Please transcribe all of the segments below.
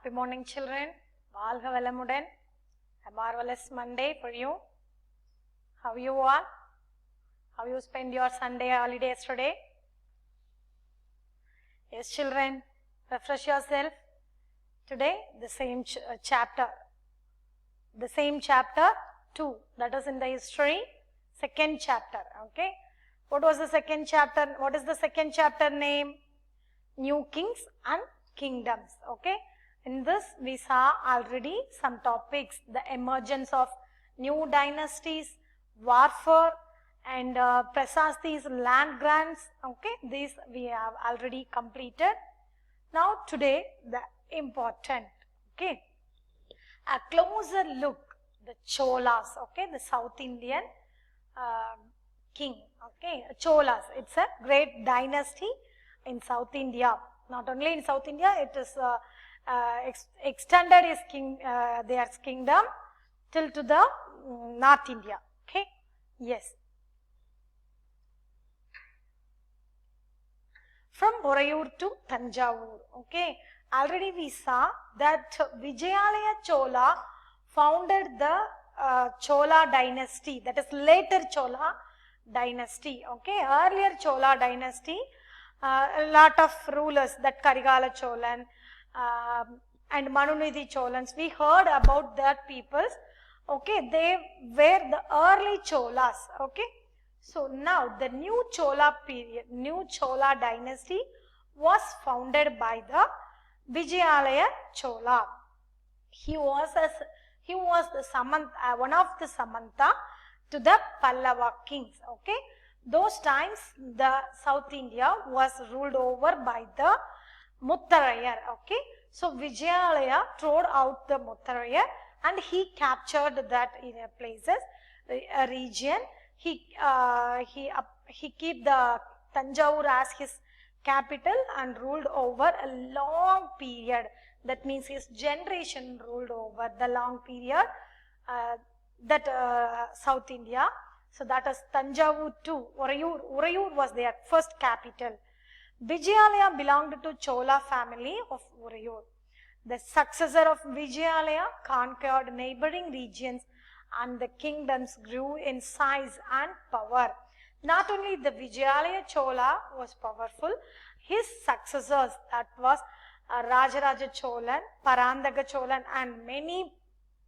Happy morning, children. Valga Velamudan. A marvelous Monday for you. How you all? How you spend your Sunday holiday yesterday? Yes, children. Refresh yourself. Today, the same chapter. The same chapter 2. That is in the history. Second chapter. Okay. What was the second chapter? What is the second chapter name? New Kings and Kingdoms. Okay. In this, we saw already some topics. The emergence of new dynasties, warfare, and Prasasthis, land grants. Okay. These we have already completed. Now, today, the important. Okay. A closer look. The Cholas. Okay. The South Indian king. Okay. Cholas. It's a great dynasty in South India. Not only in South India, it is extended his their kingdom till to the North India. Okay. Yes. From Orayur to Tanjavur. Okay. Already we saw that Vijayalaya Chola founded the Chola dynasty. That is later Chola dynasty. Okay. Earlier Chola dynasty, a lot of rulers, that Karigala Cholan and Manunidhi Cholans, we heard about that peoples. Okay, they were the early Cholas. Okay, so now the new Chola period, new Chola dynasty was founded by the Vijayalaya Chola. He was the Samanta, one of the Samanta to the Pallava kings. Okay. Those times, the South India was ruled over by the Muttarayar. Okay. So, Vijayalaya trod out the Muttarayar and he captured that in places, a region. He kept the Tanjavur as his capital and ruled over a long period. That means his generation ruled over the long period South India. So that is Tanjavur too. Orayur was their first capital. Vijayalaya belonged to Chola family of Orayur. The successor of Vijayalaya conquered neighboring regions and the kingdoms grew in size and power. Not only the Vijayalaya Chola was powerful, his successors, that was Rajaraja Cholan, Parandaga Cholan, and many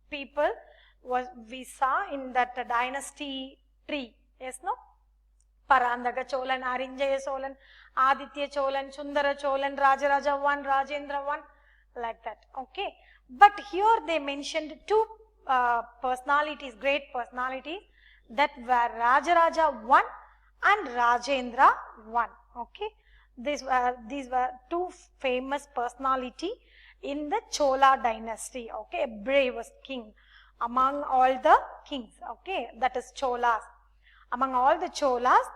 people we saw in that dynasty tree. Yes, no? Parandaga Cholan, Arinjaya Cholan, Aditya Cholan, Sundara Cholan, Rajaraja 1, Rajendra 1, like that. Okay. But here they mentioned two personalities, great personalities, that were Rajaraja 1 and Rajendra 1. Okay. These were two famous personality in the Chola dynasty. Okay. Bravest king among all the kings. Okay. That is Cholas. Among all the Cholas,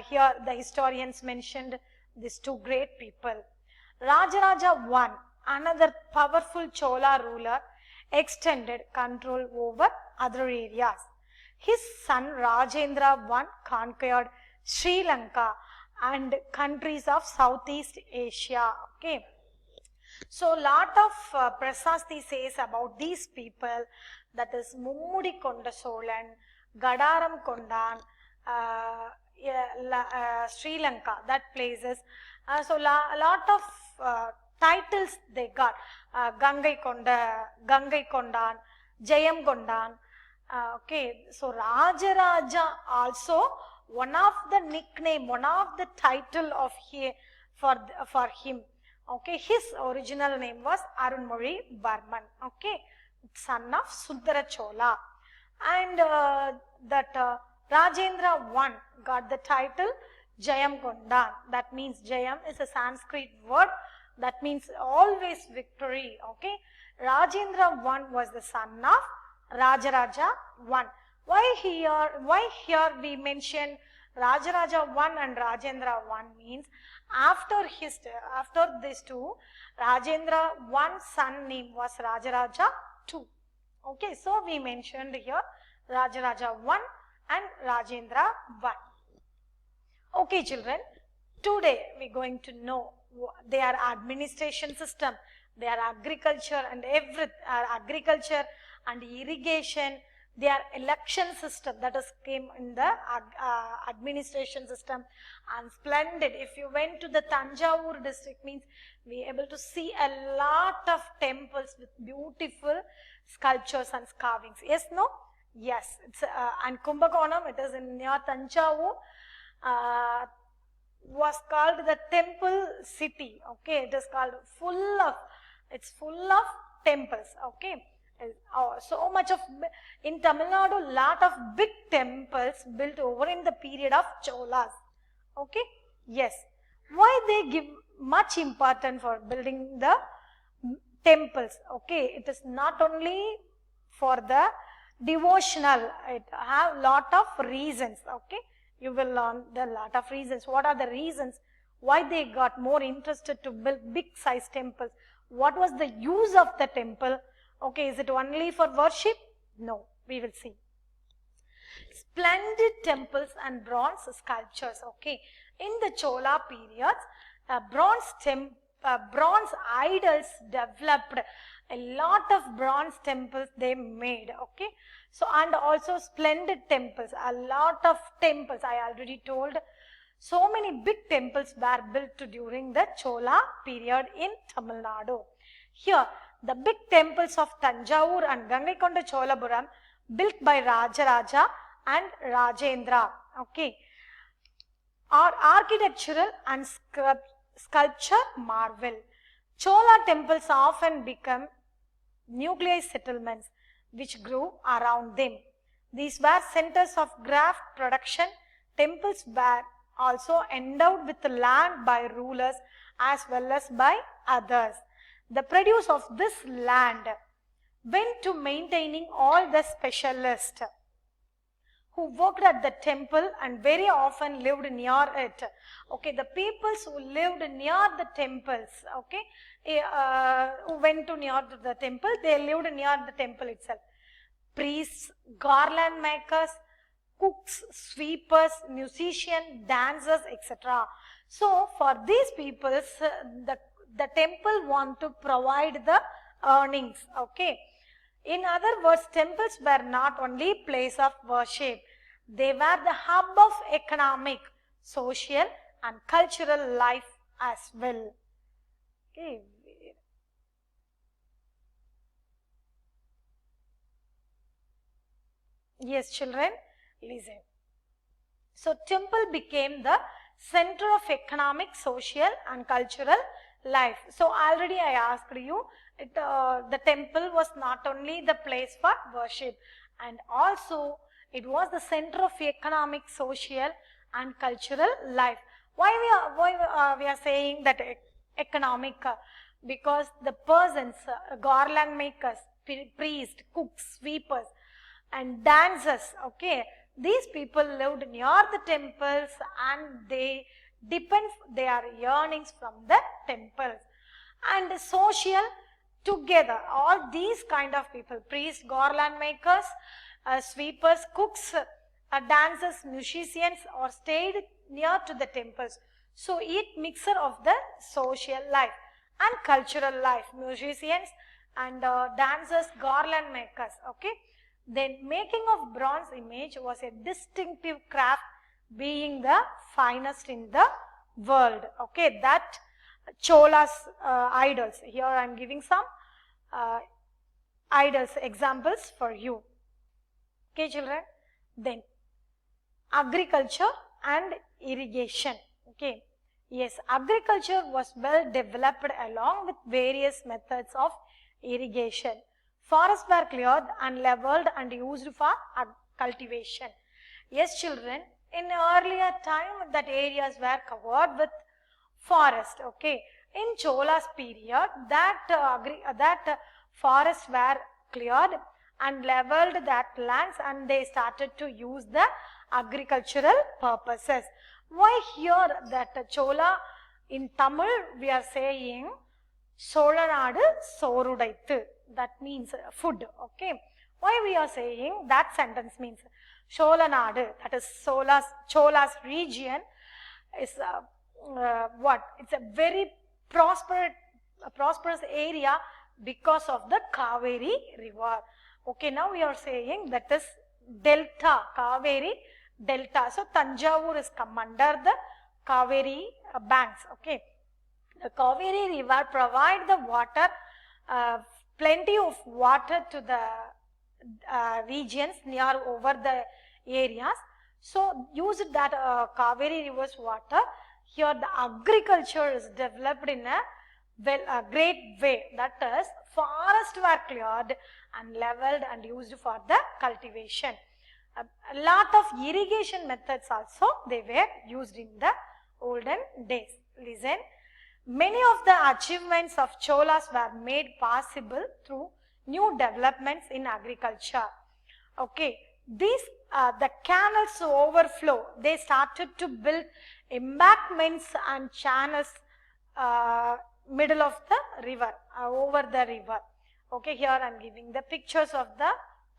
here the historians mentioned these two great people. Rajaraja 1, another powerful Chola ruler, extended control over other areas. His son Rajendra 1 conquered Sri Lanka and countries of Southeast Asia. Okay. So, lot of Prasasti says about these people, that is Mummudi Konda Solan, Gadaram Kondan, Sri Lanka, that places. So, a lot of titles they got. Gangai Kondan, Jayam Kondan. Okay, so Rajaraja also, one of the nickname, one of the title of for him. Okay, his original name was Arunmozhi Varman. Okay, son of Sundara Chola. And Rajendra 1 got the title Jayam Kondan. That means Jayam is a Sanskrit word that means always victory. Okay, Rajendra 1 was the son of Rajaraja 1. Why here we mention Rajaraja 1 and Rajendra 1 means after these two, Rajendra 1 son name was Rajaraja 2. Okay, so we mentioned here Rajaraja 1 and Rajendra 1. Okay, children, today we are going to know their administration system, their agriculture and agriculture and irrigation, their election system, that is came in the administration system, and splendid. If you went to the Tanjavur district, means we able to see a lot of temples with beautiful sculptures and carvings. Yes, no? Yes. It's and Kumbakonam, it is in near Tanjavur, was called the temple city. Okay, it is called it's full of temples. Okay. So much of, in Tamil Nadu, lot of big temples built over in the period of Cholas. Okay, yes. Why they give much importance for building the temples? Okay, it is not only for the devotional, it have lot of reasons. Okay, you will learn the lot of reasons. What are the reasons why they got more interested to build big size temples? What was the use of the temple? Okay, is it only for worship? No, we will see. Splendid temples and bronze sculptures. Okay, in the Chola periods, bronze idols developed. A lot of bronze temples they made. Okay, so and also splendid temples. A lot of temples, I already told. So many big temples were built during the Chola period in Tamil Nadu. Here, the big temples of Tanjavur and Gangaikonda Cholapuram built by Rajaraja and Rajendra, okay, are architectural and sculpture marvel. Chola temples often become nuclear settlements which grew around them. These were centers of craft production. Temples were also endowed with land by rulers as well as by others. The produce of this land went to maintaining all the specialists who worked at the temple and very often lived near it. Okay, the peoples who lived near the temples, okay, who went to near the temple, they lived near the temple itself. Priests, garland makers, cooks, sweepers, musicians, dancers, etc. So, for these peoples, the temple want to provide the earnings, okay. In other words, temples were not only place of worship, they were the hub of economic, social and cultural life as well. Okay. Yes, children, listen. So, temple became the center of economic, social and cultural life. So, already I asked you, the temple was not only the place for worship, and also it was the center of economic, social and cultural life. Why we are saying that economic? Because the persons, garland makers, priests, cooks, sweepers and dancers, okay, these people lived near the temples and they depend their earnings from the temples. And social, together, all these kind of people, priests, garland makers, sweepers, cooks, dancers, musicians, or stayed near to the temples. So, it mixture of the social life and cultural life, musicians and dancers, garland makers, okay. Then making of bronze image was a distinctive craft, being the finest in the world, okay. That Chola's idols, here I am giving some idols examples for you, okay children. Then agriculture and irrigation, okay. Yes, agriculture was well developed along with various methods of irrigation. Forests were cleared and leveled and used for cultivation. Yes children, in earlier time that areas were covered with forest, okay. In Chola's period, that forests were cleared and leveled that lands and they started to use the agricultural purposes. Why here that Chola, in Tamil we are saying Solanadu Sorudaithu, that means food, okay. Why we are saying that sentence means Solanadu, that is Chola's region is what? It's a very prosperous area because of the Kaveri river. Okay, now we are saying that is delta, Kaveri delta. So Tanjavur is come under the Kaveri banks. Okay, the Kaveri river provide the water, plenty of water to the regions near over the areas. So use that Kaveri river's water. Here the agriculture is developed in a great way. That is, forests were cleared and leveled and used for the cultivation. A lot of irrigation methods also they were used in the olden days. Listen, many of the achievements of Cholas were made possible through new developments in agriculture. Okay, these the canals overflow. They started to build embankments and channels middle of the river, over the river. Okay, here I am giving the pictures of the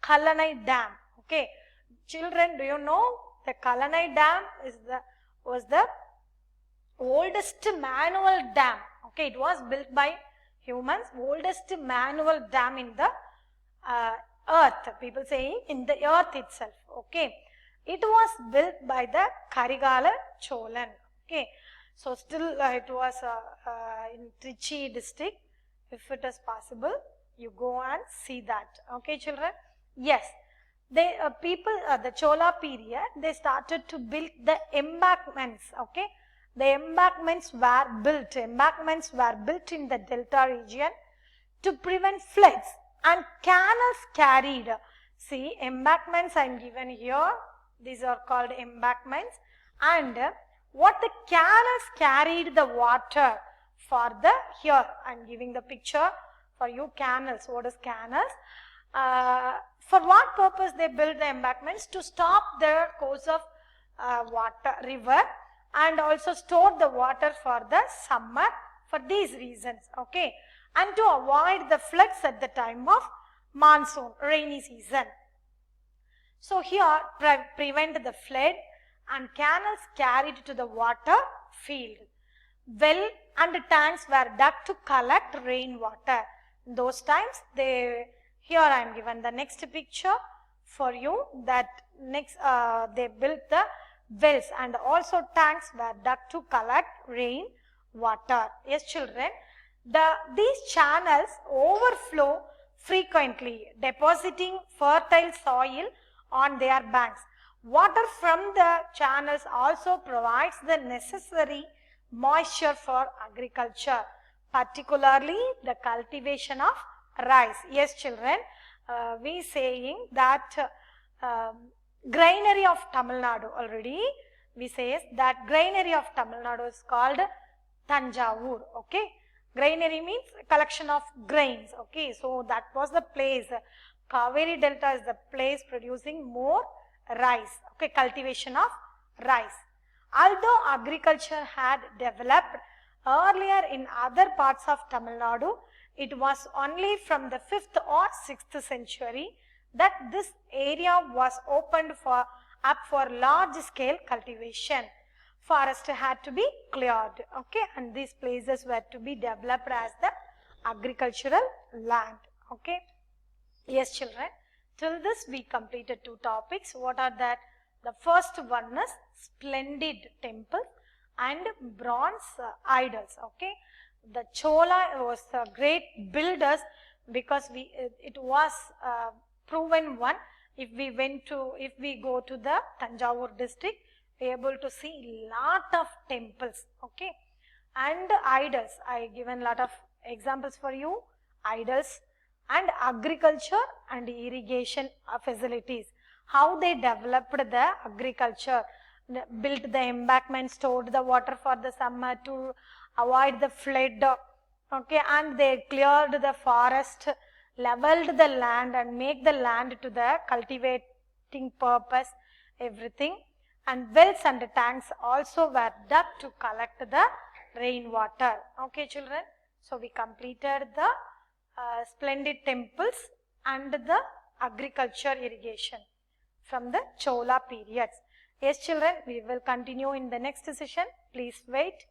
Kallanai Dam. Okay, children, do you know the Kallanai Dam was the oldest manual dam. Okay, it was built by humans, oldest manual dam in the earth. People saying in the earth itself. Okay, it was built by the Karigala Cholan. Okay, so still it was in Trichy district. If it is possible, you go and see that. Okay, children. Yes, they the Chola period, they started to build the embankments. Okay, the embankments were built. Embankments were built in the delta region to prevent floods, and canals carried. See, embankments I am given here. These are called embankments, and what the canals carried the water for the, here I am giving the picture for you, canals. What is canals? For what purpose they built the embankments? To stop the course of river and also store the water for the summer, for these reasons. Okay, and to avoid the floods at the time of monsoon, rainy season. So here prevent the flood, and canals carried to the water field. Well and tanks were dug to collect rainwater. In those times, here I am given the next picture for you, that next they built the wells, and also tanks were dug to collect rain water. Yes, children, these channels overflow frequently, depositing fertile soil on their banks. Water from the channels also provides the necessary moisture for agriculture, particularly the cultivation of rice. Yes, children, we saying that granary of Tamil Nadu, already we say that granary of Tamil Nadu is called Tanjavur. Okay, granary means collection of grains. Okay, so that was the place. Kaveri Delta is the place producing more rice. Okay, cultivation of rice. Although agriculture had developed earlier in other parts of Tamil Nadu, it was only from the 5th or 6th century that this area was opened up for large scale cultivation. Forest had to be cleared. Okay, and these places were to be developed as the agricultural land. Okay. Yes, children, till this we completed 2 topics. What are that? The first one is splendid temples and bronze idols. Okay, the Chola was great builders, because it was proven one. If we go to the Tanjavur district, we are able to see lot of temples. Okay, and idols. I given lot of examples for you. Idols and agriculture and irrigation facilities. How they developed the agriculture, built the embankment, stored the water for the summer to avoid the flood. Okay, and they cleared the forest, leveled the land and make the land to the cultivating purpose, everything. And wells and tanks also were dug to collect the rainwater. Okay, children, so we completed the splendid temples and the agriculture irrigation from the Chola periods. Yes, children, we will continue in the next session. Please wait.